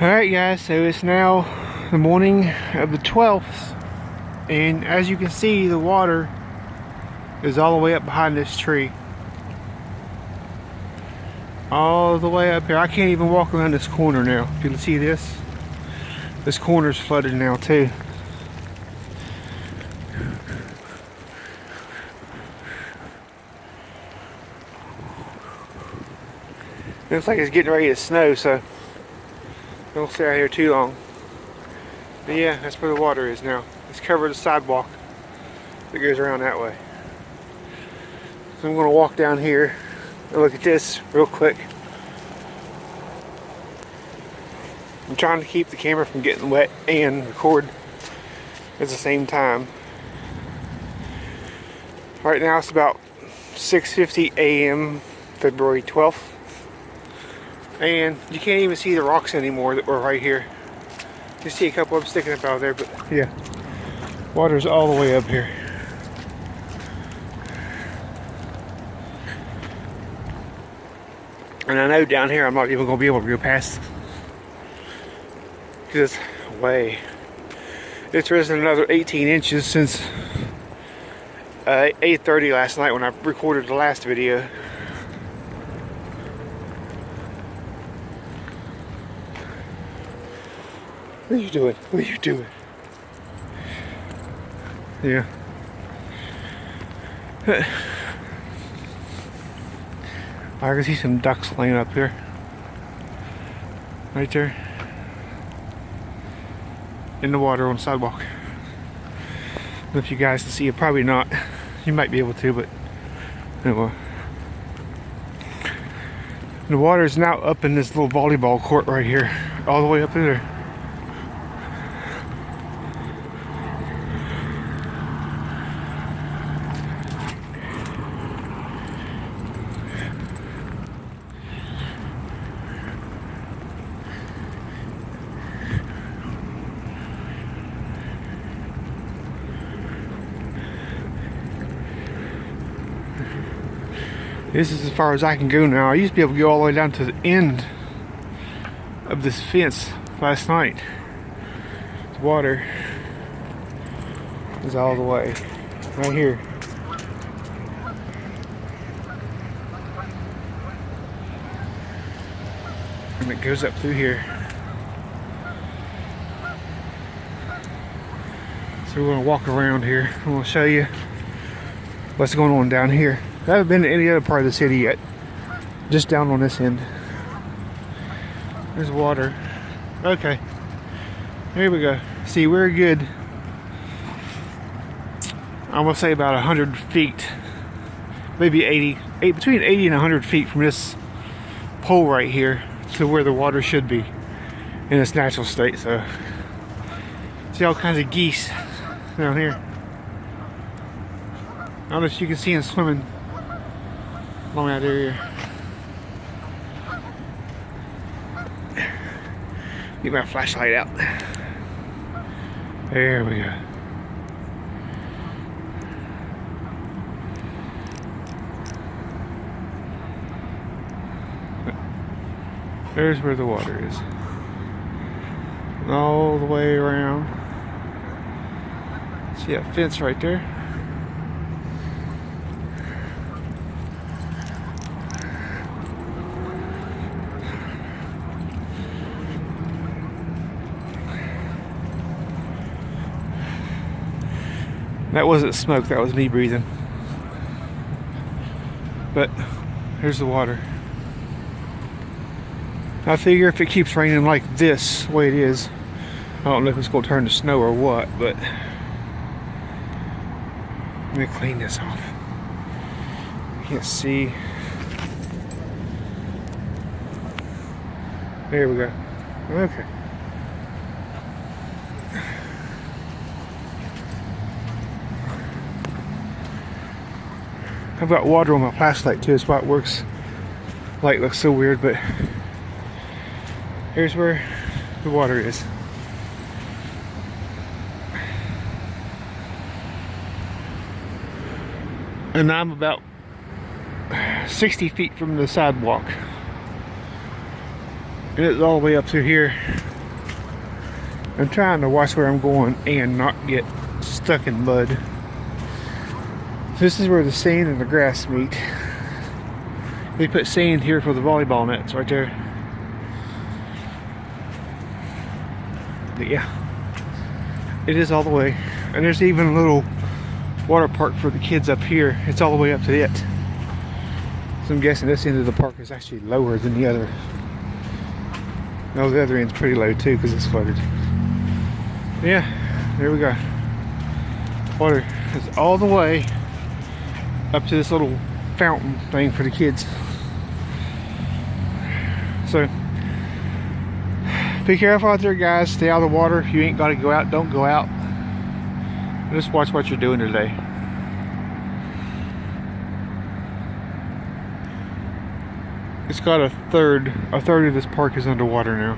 Alright guys, so it's now the morning of the 12th, and as you can see, the water is all the way up behind this tree. All the way up here. I can't even walk around this corner now. If you can see this, this corner's flooded now too. It looks like it's getting ready to snow, so don't stay out here too long. But yeah, that's where the water is now. It's covered the sidewalk that goes around that way. So I'm going to walk down here and look at this real quick. I'm trying to keep the camera from getting wet and record at the same time. Right now it's about 6:50 a.m. February 12th. And you can't even see the rocks anymore that were right here. You see a couple of them sticking up out there, but yeah, water's all the way up here. And I know down here I'm not even going to be able to go past, because it's risen another 18 inches since 8:30 last night when I recorded the last video. What are you doing? What are you doing? Yeah. I can see some ducks laying up here. Right there. In the water on the sidewalk. If you guys can see it, probably not. You might be able to, but anyway. The water is now up in this little volleyball court right here. All the way up there. This is as far as I can go now. I used to be able to go all the way down to the end of this fence last night. The water is all the way right here. And it goes up through here. So we're going to walk around here. I'm going to show you what's going on down here. I haven't been to any other part of the city yet. Just down on this end. There's water. Okay. Here we go. See, we're good. I'm going to say about 100 feet. Maybe 80. Between 80 and 100 feet from this pole right here to where the water should be in its natural state. So, see all kinds of geese down here. I don't know if you can see them swimming along that area. Get my flashlight out. There we go. There's where the water is. All the way around. See that fence right there? That wasn't smoke, that was me breathing. But here's the water. I figure if it keeps raining like this, the way it is, I don't know if it's going to turn to snow or what, but let me clean this off. You can't see. There we go. Okay. I've got water on my flashlight too, that's why it works. Light looks so weird, but here's where the water is. And I'm about 60 feet from the sidewalk. And it's all the way up through here. I'm trying to watch where I'm going and not get stuck in mud. This is where the sand and the grass meet. They put sand here for the volleyball nets right there. But yeah, it is all the way. And there's even a little water park for the kids up here. It's all the way up to it. So I'm guessing this end of the park is actually lower than the other. No, the other end's pretty low too because it's flooded. Yeah, there we go. Water is all the way up to this little fountain thing for the kids. So be careful out there, guys. Stay out of the water. If you ain't got to go out, don't go out. Just watch what you're doing today. It's got a third of this park is underwater now.